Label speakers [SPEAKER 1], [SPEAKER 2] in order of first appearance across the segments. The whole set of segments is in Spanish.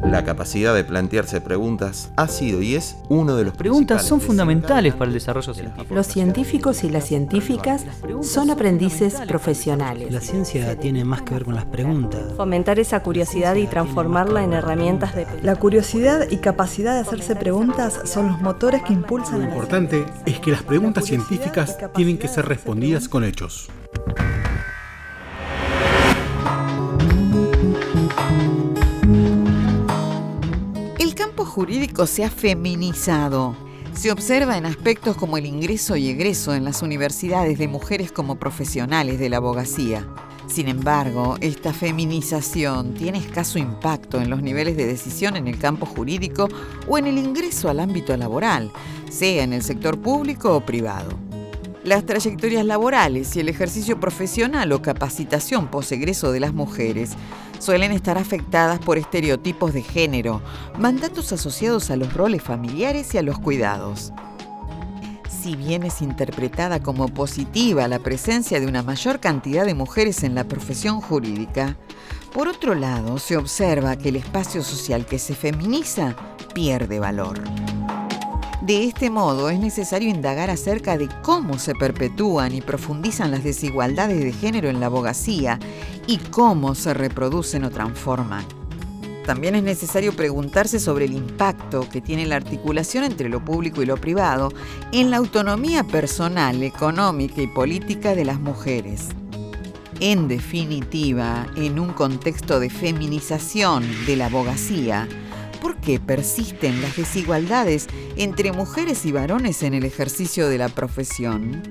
[SPEAKER 1] La capacidad de plantearse preguntas ha sido y es uno de los
[SPEAKER 2] Preguntas son
[SPEAKER 1] principales
[SPEAKER 2] fundamentales para el desarrollo científico.
[SPEAKER 3] Los científicos y las científicas son aprendices profesionales.
[SPEAKER 4] La ciencia tiene más que ver con las preguntas.
[SPEAKER 5] Fomentar esa curiosidad y transformarla en herramientas de...
[SPEAKER 6] La curiosidad y capacidad de hacerse preguntas son los motores que impulsan
[SPEAKER 7] Lo importante es que las preguntas científicas tienen que ser respondidas con hechos.
[SPEAKER 8] El campo jurídico se ha feminizado. Se observa en aspectos como el ingreso y egreso en las universidades de mujeres como profesionales de la abogacía. Sin embargo, esta feminización tiene escaso impacto en los niveles de decisión en el campo jurídico o en el ingreso al ámbito laboral, sea en el sector público o privado. Las trayectorias laborales y el ejercicio profesional o capacitación posegreso de las mujeres suelen estar afectadas por estereotipos de género, mandatos asociados a los roles familiares y a los cuidados. Si bien es interpretada como positiva la presencia de una mayor cantidad de mujeres en la profesión jurídica, por otro lado se observa que el espacio social que se feminiza pierde valor. De este modo, es necesario indagar acerca de cómo se perpetúan y profundizan las desigualdades de género en la abogacía y cómo se reproducen o transforman. También es necesario preguntarse sobre el impacto que tiene la articulación entre lo público y lo privado en la autonomía personal, económica y política de las mujeres. En definitiva, en un contexto de feminización de la abogacía, ¿por qué persisten las desigualdades entre mujeres y varones en el ejercicio de la profesión?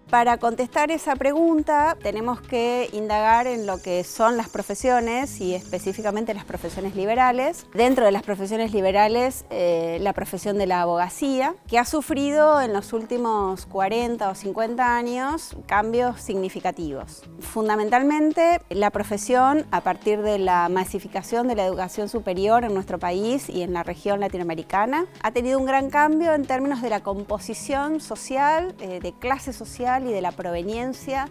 [SPEAKER 9] Para contestar esa pregunta tenemos que indagar en lo que son las profesiones y específicamente las profesiones liberales. Dentro de las profesiones liberales, la profesión de la abogacía, que ha sufrido en los últimos 40 o 50 años cambios significativos. Fundamentalmente, la profesión, a partir de la masificación de la educación superior en nuestro país y en la región latinoamericana, ha tenido un gran cambio en términos de la composición social, de clase social y de la proveniencia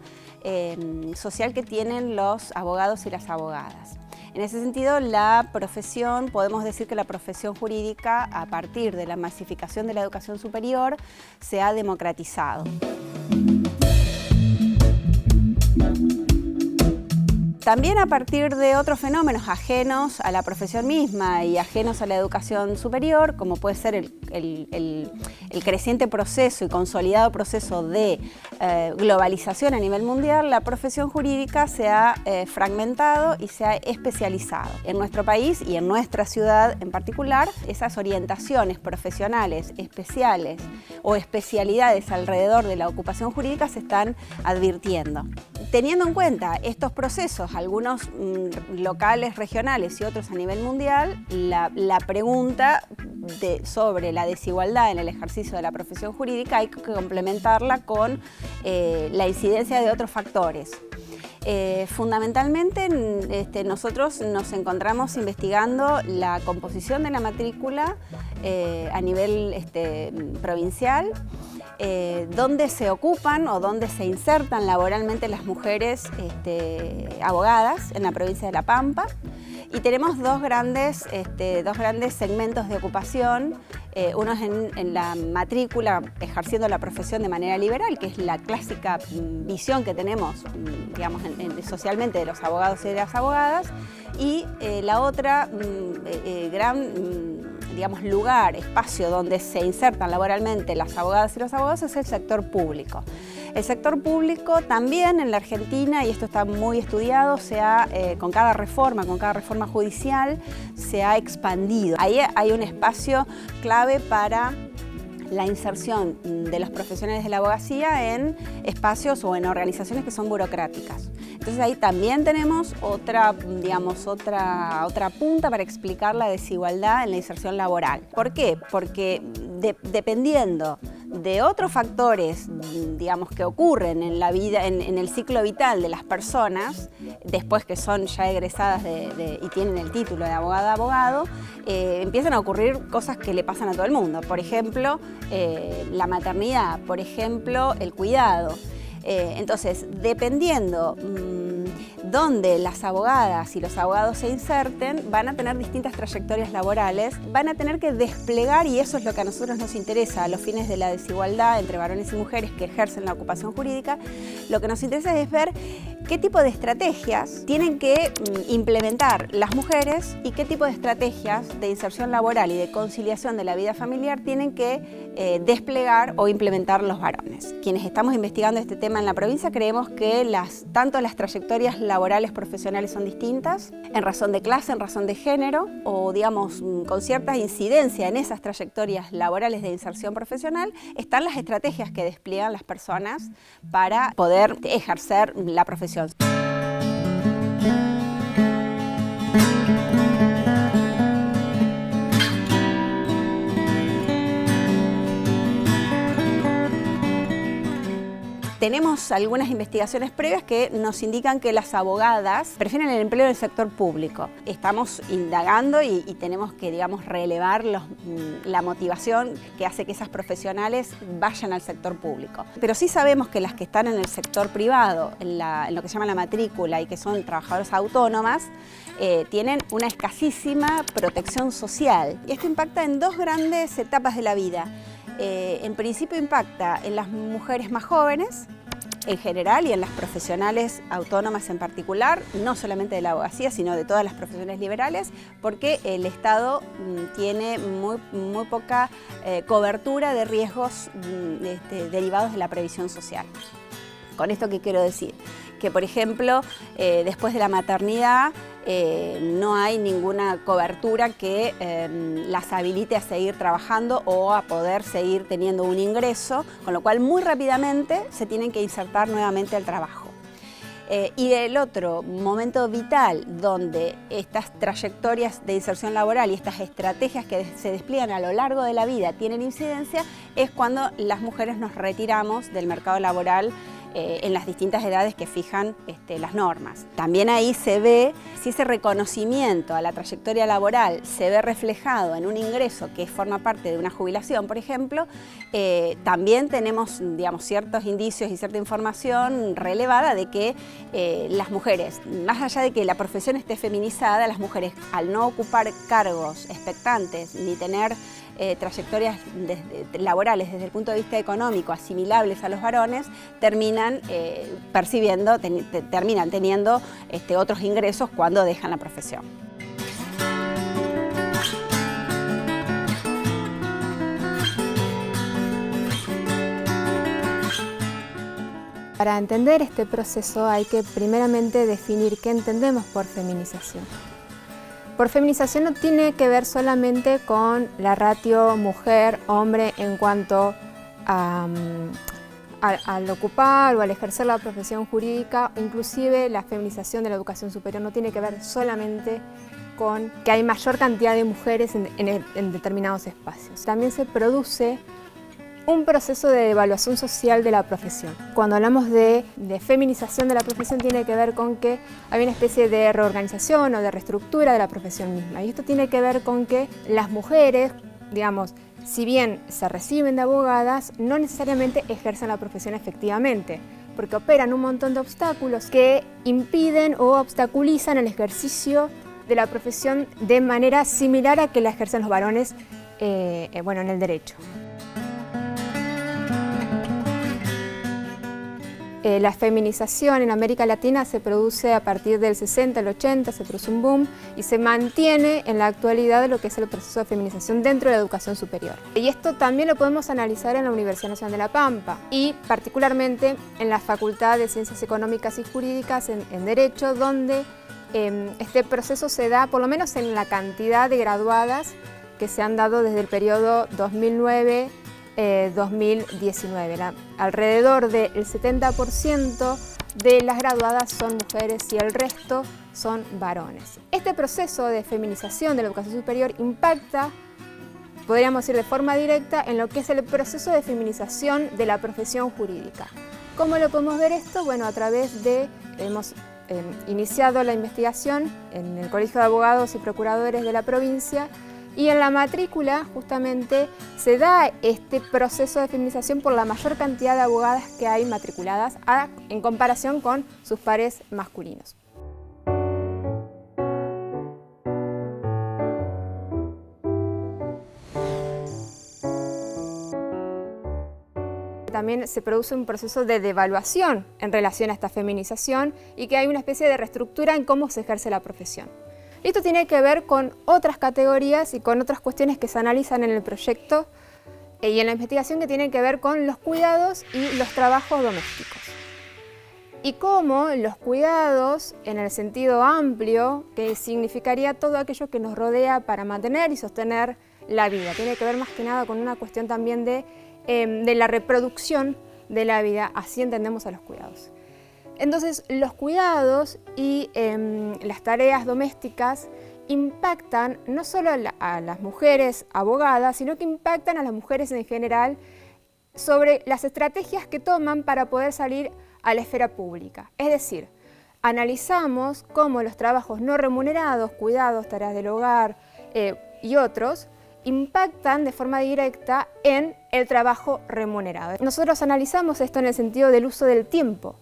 [SPEAKER 9] social que tienen los abogados y las abogadas. En ese sentido, la profesión, podemos decir que la profesión jurídica, a partir de la masificación de la educación superior, se ha democratizado. También a partir de otros fenómenos ajenos a la profesión misma y ajenos a la educación superior, como puede ser el creciente proceso y consolidado proceso de globalización a nivel mundial, la profesión jurídica se ha fragmentado y se ha especializado. En nuestro país y en nuestra ciudad en particular, esas orientaciones profesionales especiales o especialidades alrededor de la ocupación jurídica se están advirtiendo. Teniendo en cuenta estos procesos, algunos locales, regionales y otros a nivel mundial, la pregunta sobre la desigualdad en el ejercicio de la profesión jurídica hay que complementarla con la incidencia de otros factores. Fundamentalmente nosotros nos encontramos investigando la composición de la matrícula a nivel provincial, dónde se ocupan o dónde se insertan laboralmente las mujeres abogadas en la provincia de La Pampa. Y tenemos dos grandes segmentos de ocupación. Uno es en la matrícula, ejerciendo la profesión de manera liberal, que es la clásica visión que tenemos, digamos, socialmente de los abogados y de las abogadas. Y la otra gran lugar, espacio donde se insertan laboralmente las abogadas y los abogados es el sector público. El sector público también en la Argentina, y esto está muy estudiado, con cada reforma judicial se ha expandido. Ahí hay un espacio clave para la inserción de los profesionales de la abogacía en espacios o en organizaciones que son burocráticas. Entonces ahí también tenemos otra punta para explicar la desigualdad en la inserción laboral. ¿Por qué? Porque dependiendo de otros factores, que ocurren en la vida, en el ciclo vital de las personas, después que son ya egresadas y tienen el título de abogada abogado, empiezan a ocurrir cosas que le pasan a todo el mundo. Por ejemplo, la maternidad, por ejemplo, el cuidado. Entonces, dependiendo donde las abogadas y los abogados se inserten, van a tener distintas trayectorias laborales, van a tener que desplegar, y eso es lo que a nosotros nos interesa, a los fines de la desigualdad entre varones y mujeres que ejercen la ocupación jurídica, lo que nos interesa es ver qué tipo de estrategias tienen que implementar las mujeres y qué tipo de estrategias de inserción laboral y de conciliación de la vida familiar tienen que desplegar o implementar los varones. Quienes estamos investigando este tema en la provincia creemos que tanto las trayectorias laborales profesionales son distintas, en razón de clase, en razón de género, o digamos con cierta incidencia en esas trayectorias laborales de inserción profesional, están las estrategias que despliegan las personas para poder ejercer la profesión. Tenemos algunas investigaciones previas que nos indican que las abogadas prefieren el empleo en el sector público. Estamos indagando y tenemos que, digamos, relevar la motivación que hace que esas profesionales vayan al sector público. Pero sí sabemos que las que están en el sector privado, en lo que se llama la matrícula y que son trabajadoras autónomas, tienen una escasísima protección social. Y esto impacta en dos grandes etapas de la vida. En principio impacta en las mujeres más jóvenes en general y en las profesionales autónomas en particular, no solamente de la abogacía, sino de todas las profesiones liberales, porque el Estado tiene muy poca cobertura de riesgos derivados de la previsión social. ¿Con esto qué quiero decir? Que, por ejemplo, después de la maternidad no hay ninguna cobertura que las habilite a seguir trabajando o a poder seguir teniendo un ingreso, con lo cual muy rápidamente se tienen que insertar nuevamente al trabajo. Y del otro momento vital donde estas trayectorias de inserción laboral y estas estrategias que se despliegan a lo largo de la vida tienen incidencia es cuando las mujeres nos retiramos del mercado laboral en las distintas edades que fijan las normas. También ahí se ve si ese reconocimiento a la trayectoria laboral se ve reflejado en un ingreso que forma parte de una jubilación, por ejemplo, también tenemos, digamos, ciertos indicios y cierta información relevada de que las mujeres, más allá de que la profesión esté feminizada, las mujeres al no ocupar cargos expectantes ni tener trayectorias laborales desde el punto de vista económico asimilables a los varones, terminan teniendo otros ingresos cuando dejan la profesión.
[SPEAKER 10] Para entender este proceso hay que primeramente definir qué entendemos por feminización. Por feminización no tiene que ver solamente con la ratio mujer-hombre en cuanto al ocupar o al ejercer la profesión jurídica, inclusive la feminización de la educación superior no tiene que ver solamente con que hay mayor cantidad de mujeres en determinados espacios. También se produce un proceso de evaluación social de la profesión. Cuando hablamos de feminización de la profesión tiene que ver con que hay una especie de reorganización o de reestructura de la profesión misma. Y esto tiene que ver con que las mujeres, digamos, si bien se reciben de abogadas, no necesariamente ejercen la profesión efectivamente, porque operan un montón de obstáculos que impiden o obstaculizan el ejercicio de la profesión de manera similar a que la ejercen los varones en el derecho. La feminización en América Latina se produce a partir del 60, el 80, se produce un boom y se mantiene en la actualidad lo que es el proceso de feminización dentro de la educación superior. Y esto también lo podemos analizar en la Universidad Nacional de La Pampa y particularmente en la Facultad de Ciencias Económicas y Jurídicas en Derecho, donde este proceso se da por lo menos en la cantidad de graduadas que se han dado desde el periodo 2009 2019. Alrededor del 70% de las graduadas son mujeres y el resto son varones. Este proceso de feminización de la educación superior impacta, podríamos decir de forma directa, en lo que es el proceso de feminización de la profesión jurídica. ¿Cómo lo podemos ver esto? Bueno, a través de, hemos iniciado la investigación en el Colegio de Abogados y Procuradores de la provincia. Y en la matrícula justamente se da este proceso de feminización por la mayor cantidad de abogadas que hay matriculadas en comparación con sus pares masculinos. también se produce un proceso de devaluación en relación a esta feminización y que hay una especie de reestructura en cómo se ejerce la profesión. Esto tiene que ver con otras categorías y con otras cuestiones que se analizan en el proyecto y en la investigación que tienen que ver con los cuidados y los trabajos domésticos. Y cómo los cuidados, en el sentido amplio, que significaría todo aquello que nos rodea para mantener y sostener la vida. Tiene que ver más que nada con una cuestión también de la reproducción de la vida, así entendemos a los cuidados. Entonces, los cuidados y las tareas domésticas impactan no solo a las mujeres abogadas, sino que impactan a las mujeres en general sobre las estrategias que toman para poder salir a la esfera pública. Es decir, analizamos cómo los trabajos no remunerados, cuidados, tareas del hogar y otros, impactan de forma directa en el trabajo remunerado. Nosotros analizamos esto en el sentido del uso del tiempo,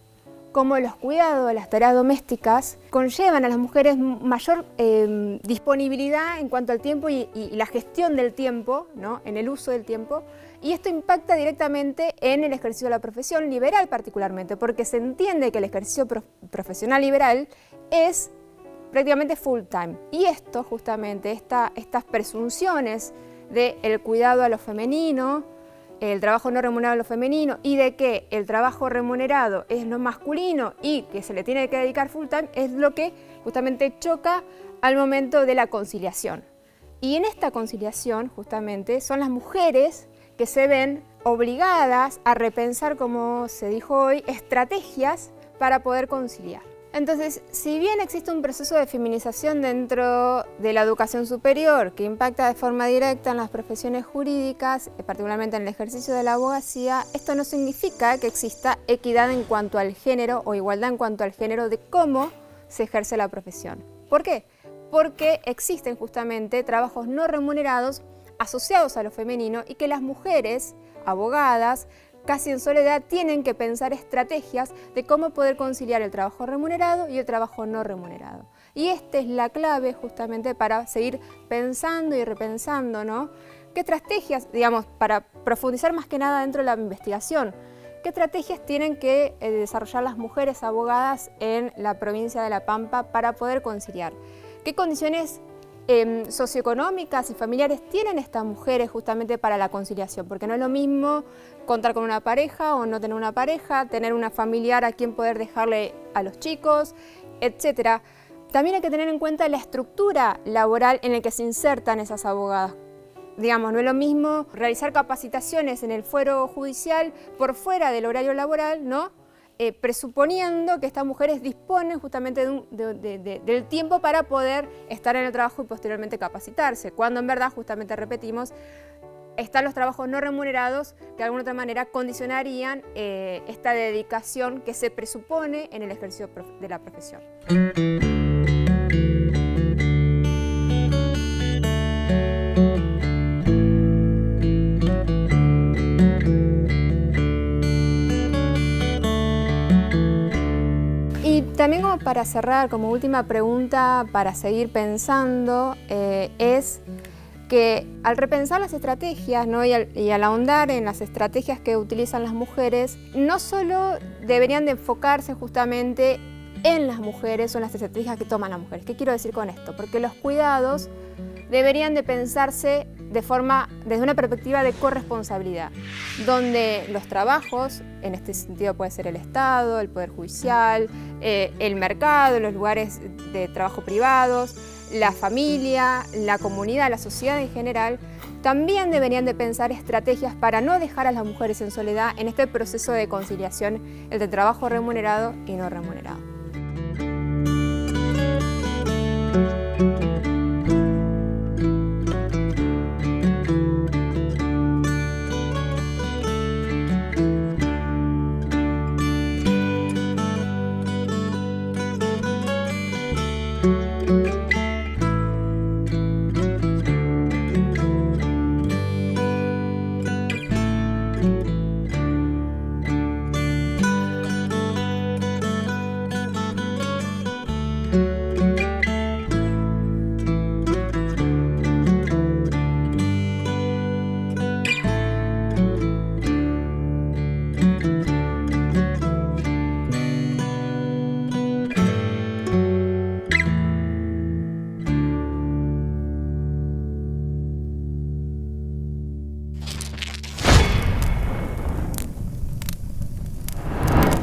[SPEAKER 10] cómo los cuidados, las tareas domésticas conllevan a las mujeres mayor disponibilidad en cuanto al tiempo y la gestión del tiempo, ¿no? En el uso del tiempo, y esto impacta directamente en el ejercicio de la profesión liberal particularmente, porque se entiende que el ejercicio profesional liberal es prácticamente full time. Y esto justamente, estas presunciones del cuidado a lo femenino, el trabajo no remunerado a lo femenino y de que el trabajo remunerado es lo masculino y que se le tiene que dedicar full time, es lo que justamente choca al momento de la conciliación. Y en esta conciliación justamente son las mujeres que se ven obligadas a repensar, como se dijo hoy, estrategias para poder conciliar. Entonces, si bien existe un proceso de feminización dentro de la educación superior que impacta de forma directa en las profesiones jurídicas, particularmente en el ejercicio de la abogacía, esto no significa que exista equidad en cuanto al género o igualdad en cuanto al género de cómo se ejerce la profesión. ¿Por qué? Porque existen justamente trabajos no remunerados asociados a lo femenino y que las mujeres abogadas casi en soledad tienen que pensar estrategias de cómo poder conciliar el trabajo remunerado y el trabajo no remunerado. Y esta es la clave justamente para seguir pensando y repensando, ¿no? ¿Qué estrategias, digamos, para profundizar más que nada dentro de la investigación? ¿Qué estrategias tienen que desarrollar las mujeres abogadas en la provincia de La Pampa para poder conciliar? ¿Qué condiciones socioeconómicas y familiares tienen estas mujeres justamente para la conciliación? Porque no es lo mismo contar con una pareja o no tener una pareja, tener una familiar a quien poder dejarle a los chicos, etc. También hay que tener en cuenta la estructura laboral en la que se insertan esas abogadas. Digamos, no es lo mismo realizar capacitaciones en el fuero judicial por fuera del horario laboral, ¿no? Presuponiendo que estas mujeres disponen justamente del tiempo para poder estar en el trabajo y posteriormente capacitarse, cuando en verdad, justamente repetimos, están los trabajos no remunerados que de alguna otra manera condicionarían esta dedicación que se presupone en el ejercicio de la profesión. También como para cerrar, como última pregunta para seguir pensando, es que al repensar las estrategias, ¿no? y al ahondar en las estrategias que utilizan las mujeres, no solo deberían de enfocarse justamente en las mujeres o en las estrategias que toman las mujeres. ¿Qué quiero decir con esto? Porque los cuidados deberían de pensarse desde una perspectiva de corresponsabilidad, donde los trabajos, en este sentido puede ser el Estado, el Poder Judicial, el mercado, los lugares de trabajo privados, la familia, la comunidad, la sociedad en general, también deberían de pensar estrategias para no dejar a las mujeres en soledad en este proceso de conciliación entre trabajo remunerado y no remunerado.